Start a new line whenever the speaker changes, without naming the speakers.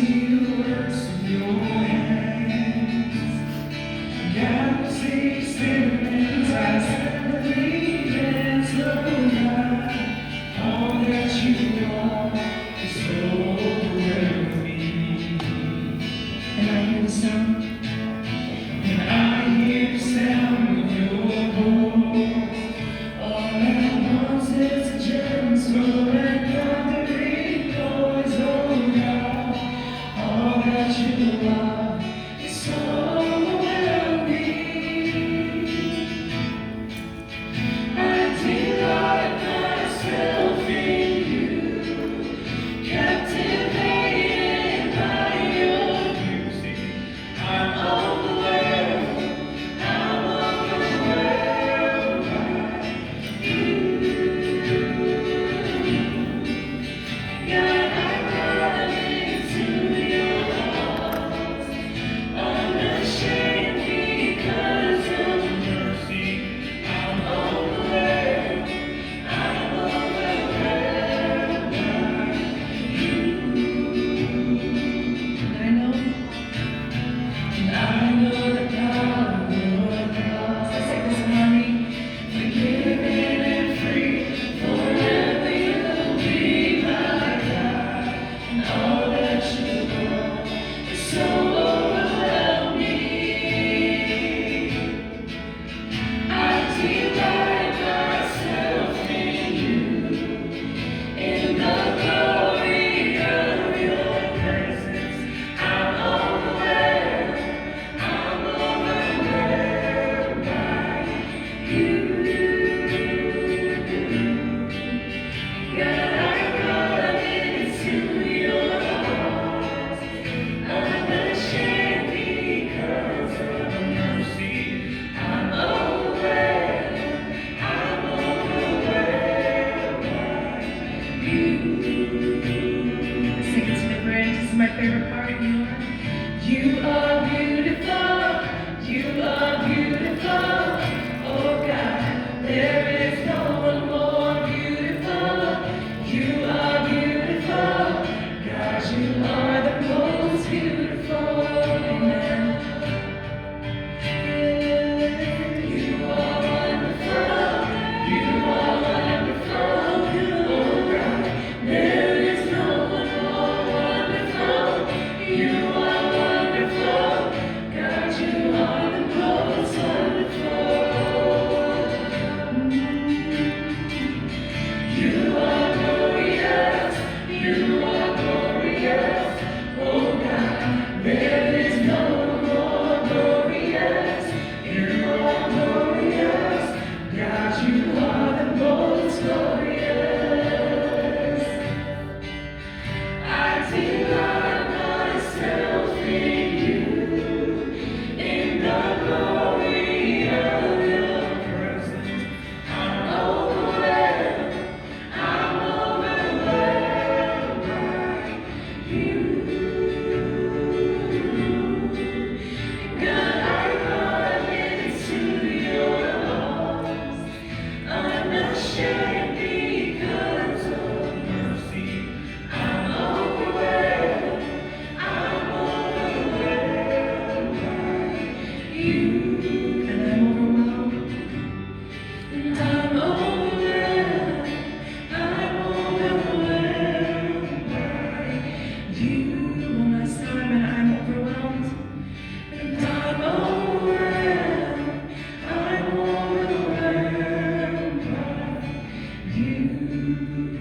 see the works of your hands. Galaxies spinning as heavenly dance. Oh God, all that you are is so overwhelming. And I hear the sound. And I hear the sound of your voice. All at once it's a gentle and thundering noise. Oh God, all that you are is so overwhelming. I delight myself in you, captivated by your beauty. I'm overwhelmed by you. God, I run into your arms, unashamed because of mercy. I'm overwhelmed by you. And I know the power of your cross. Let's take this harmony. Forgiven and free, forever you'll be my God. And all that you are is so overwhelming. I delight myself in you, in the glory of your presence. I'm overwhelmed by you. God, I run into your arms, unashamed because of mercy. I'm overwhelmed by you. Sing it to the bridge. This is my favorite part. You are beautiful. You are beautiful. Oh God, there is no one more beautiful. You are beautiful. God, you are the most beautiful. Amen. You are wonderful. You are wonderful. Oh God, there is no one more wonderful. You are wonderful. God, you are the most wonderful. You are glorious. You are glorious. Oh God, there is no one more glorious. You are glorious. God, you are the most glorious. I delight myself in you, in the glory of your presence. I'm overwhelmed by you. God, I run into your arms, unashamed because of mercy. I'm overwhelmed by you. And I'm overwhelmed. And I'm overwhelmed by you. One last time, and I'm overwhelmed. And I'm overwhelmed by you.